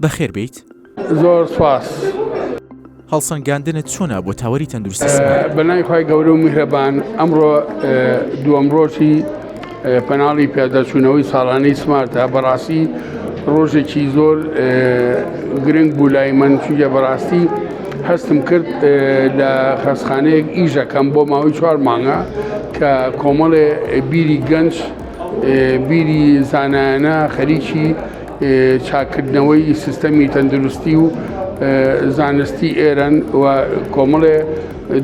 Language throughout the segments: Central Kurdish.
بەخێر بیت زۆر سپاس. هەڵسەنگاندنت چۆنە بۆ تاوەری تەندروستی سمارت؟ بەلای خی گەورە و میهرەبان ئەمڕۆ دووەم ڕۆژی پەناڵی پێدەچوونەوەی ساڵانەی سمارتە. بەڕاستی ڕۆژێکی زۆر گرنگ بوو لای من، چونکە بەڕاستی هەستم کرد لە خەستخانەیەک ئیژەکەم بۆ ماوەی 4 مانگە کە کۆمەڵێ بیری گەنج، بیری زانایانە خەریکی چاکردنەوەی سیستەمی تەندروستی و زانستی ئێرەن و کۆمەڵێ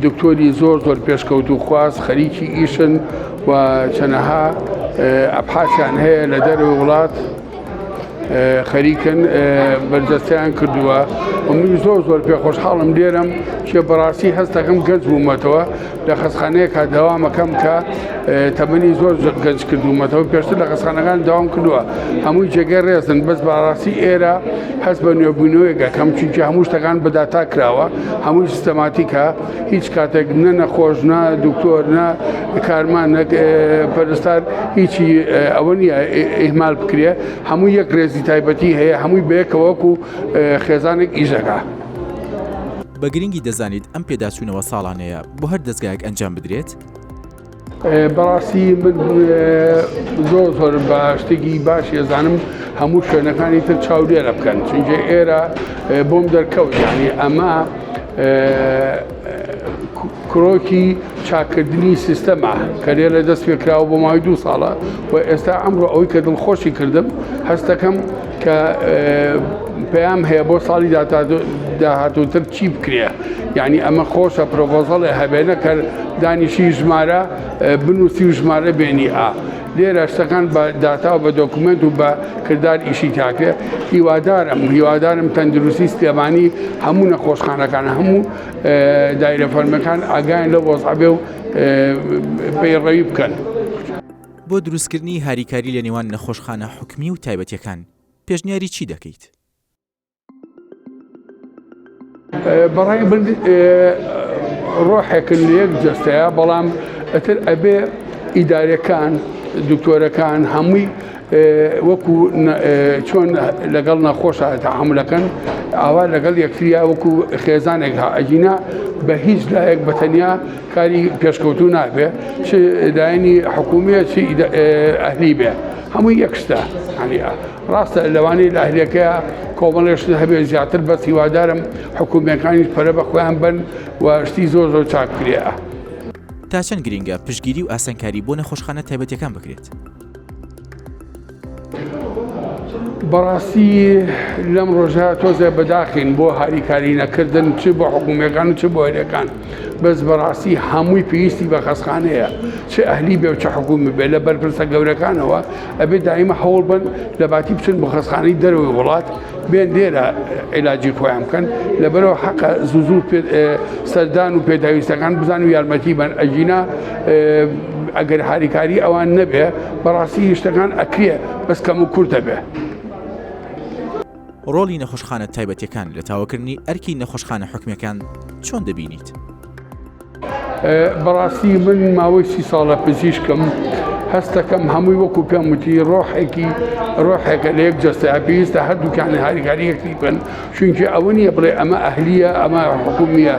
دکتۆری زۆر پێشکەوت و خواست خەریکی ئیشن و چەنەها ئەبحاثیان هەیە لە دەروی وڵات خەریکن بەرجەستیان کردووە و من زۆر پێخۆشحاڵم لێرەم کە بەڕاستی هەستەکەم گەنج بوومەتەوە لە خەستخانەیەکە داوامەکەم کە تەمەنی زۆر گەنج کردوومەتەوە. پێشتر لە خەستخانەکان داوام کردووە، هەمووی جێگەی ڕێزن، بەس بەڕاستی ئێرە هەست بە نوێبوونەوەیەکەکەم، چونکە هەموو شتەکان بە داتا کراوە، هەمووی سیستەماتیکە، هیچ کاتێک نە نەخۆش، نە دکتۆر، نە کارمان، نە پەرستار هیچی ئەوە نییە ئیهمال بکرێ، هەموو یەک ڕێزی تایبەتی هەیە، هەمووی بەیەکەوە وەکو خێزانێک ئیژەکە. بە گرنگی دەزانیت ئەم پێداچوونەوە ساڵانەیە بۆ هەر دەستگایەک ئەنجام بدرێت؟ بەڕاستی من زۆر بە شتێکی باشی ئەزانم هەموو شوێنەکانی تر چاودێرە بکەن، چونکە ئێرە بۆم دەرکەوت، یعنی ئەمە کڕۆکی چاکردنی سیستەمە کە لێرە دەست پێکراوە بۆ ماوەی 2 ساڵە و ئێستا ئەمڕۆ ئەوەی کە دڵخۆشی کردم هەستەکەم کە پێیام هەیە بۆ ساڵی داهاتووتر چی بکرێ، یعنی ئەمە خۆشە پرۆپۆزەڵێ هەبێنە کە دانیشی ژمارە بنووسی و ژمارە بێنی لێرە شتەکان بە داتا و بە دۆکومنت و بە کردار ئیشی تاکرێ. هیوادارم تەندروستی سلێمانی هەموو نەخۆشخانەکان، هەموو دایرە فەرمیەکان ئاگایان لە وەزعبێ و پەیڕەوی بکەن. بۆ دروستکردنی هاریکاری لە نێوان نەخۆشخانە حکومی و تایبەتیەکان پێشنیاری چی دەکەیت؟ بەڕای من ڕۆحێکن لە یەک جەستەیە، بەڵام ئەتر ئەبێ ئیدارەکان، دکتۆرەکان هەمووی وەکو چۆن لەگەڵ نەخۆشە تەعاملەکەن ئاوا لەگەڵ یەکتریا وەکو خێزانێک ئەجینا بە هیچ لایەک بەتەنیا کاری پێشکەوتوو نابێ، چ داینی حکوومیە چ ئەهلی بێ، هەمووی یەکشتە. ڕاستە لەوانەیە لە ئەهلەکەیە کۆمەڵێشت هەبێ زیاتر، بەس هیوادارم حکوومیەکانیش پەرە بە خۆیان بن و شتی زۆر چاک بکرێ. تا چەند گرنگە پشتگیری و ئاسانکاری بۆ نەخۆشخانە تایبەتیەکان بکرێت؟ بەڕاستی لەم ڕۆژە تۆزێ بەداخین بۆ هاریکاری نەکردن، چ بۆ حکوومیەکان و چ بۆ هەرێکان، بەس بەڕاستی هەمووی پێویستی بە خەستخانەیە، چ ئەهلی بێ و چ حکوومی بێ. لە بەرپرسە گەورەکانەوە ئەبێ دائیمە هەوڵ بن لە باتی بچن بۆ خەستخانەی دەرەوەی وڵات، بێن لێرە عیلاجی خۆیان بکەن، لەبەرەوە حەقە زوو سەردان و پێداویستەکان بزان و یارمەتی بن. ئەجینا ئەگەر هاریکاری ئەوان نەبێ بەڕاستی شتەکان ئەکرێ، بەس کەم و کورتە بێ. ڕۆڵی نەخۆشخانە تایبەتیەکان لە تاوەکردنی ئەرکی نەخۆشخانە حکومیەکان چۆن دەبینیت؟ بەڕاستی من ماوەی 30 ساڵە پزیشکم، هەستەکەم هەمووی وەکو پێم وتی ڕۆحێکە لە یەک جەستەیە پێویستە هەردووکیان هاریکاری یەکتری بن، چونکە ئەوە نییە بڵێ ئەمە ئەهلیە ئەمە حکوومیە،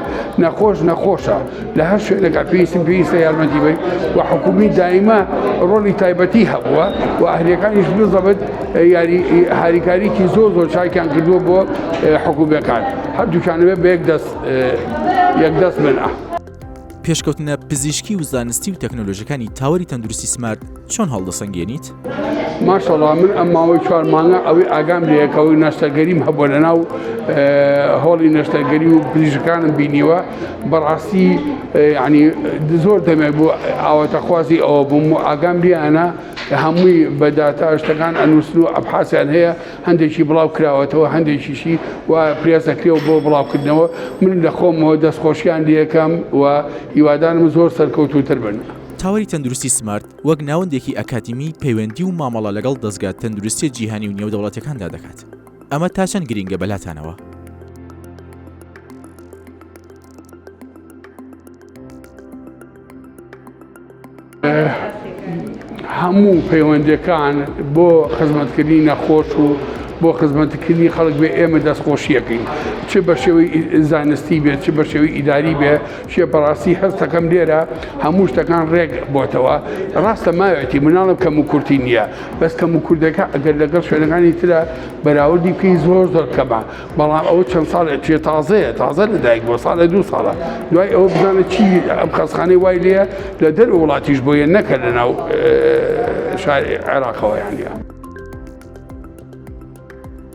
نەخۆشە لە هەر شوێنێکە پێویستە یارمەتی بێت و حکوومی دائیمە ڕۆڵی تایبەتی هەبووە و ئەهلیەکانیش بزەبێت هاریکاریکی زۆر چاکیان کردووە بۆ حکوومیەکان، هەردووکیانەوێت بە یەک دەست بن. پێشکەوتنە پزیشکی و زانستی و تەکنۆلۆژیەکانی تاوەری تەندروستی سمارت چۆن هەڵدەسەنگێنیت؟ ماشەڵڵا من ئەم ماوەی 4 مانگە ئەوەی ئاگام لەیەکەوەی نەشتەرگەریم هەبووە لەناو هۆڵی نەشتەرگەری و پزیشکانم بینیوە. بەڕاستی یعنی زۆر دەمێ بۆ ئاواتەخوازی ئەوە بووم و ئاگام لیانە هەمووی بە داتا شتەکان ئەنووسن و ئەبحاسیان هەیە، هەندێکی بڵاو کراوەتەوە، هەندێکیشی و پرێزەکرێەوە بۆ بڵاوکردنەوە. من لە خۆمەوە دەستخۆشیان لەکەم و هیوادارم زۆر سەرکەوتوتر بن. تاوەری تەندروستی سمارت وەک ناوەندێکی ئەکادمی پەیوەندی و مامەڵە لەگەڵ دەستگا تەندروستی جیهانی و نێودەوڵەتەکاندا دەکات. ئەمە تا چەند گرنگە بەلاتانەوە؟ هەموو پەیوەندیەکان بۆ خزمەتکردنی نەخۆش و بۆ خزمەتکردنی خەڵک بێ ئێمە دەستخۆشیەکەین چ بە شێوەی زانستی بێت چ بە شێوەی ئیداری بێ شێ بەڕاستی هەستەکەم لێرە هەموو شتەکان ڕێک بۆتەوە ڕاستە ماوێتی مناڵم کەم و کورتی نییە بەس کەم و کوردەکە ئەگەر لەگەڵ شوێنەکانی ترە بەراوردی بکەی زۆر کەمە بەڵام ئەوە چەند ساڵێک توێ تازە لەدایک بۆ ساڵە 2 ساڵە دوای ئەوە بزانە چی ئەم خەسخانەی وای لێە لە دەر وڵاتیش بۆیە نەکە لەناو عێراقەوە یانە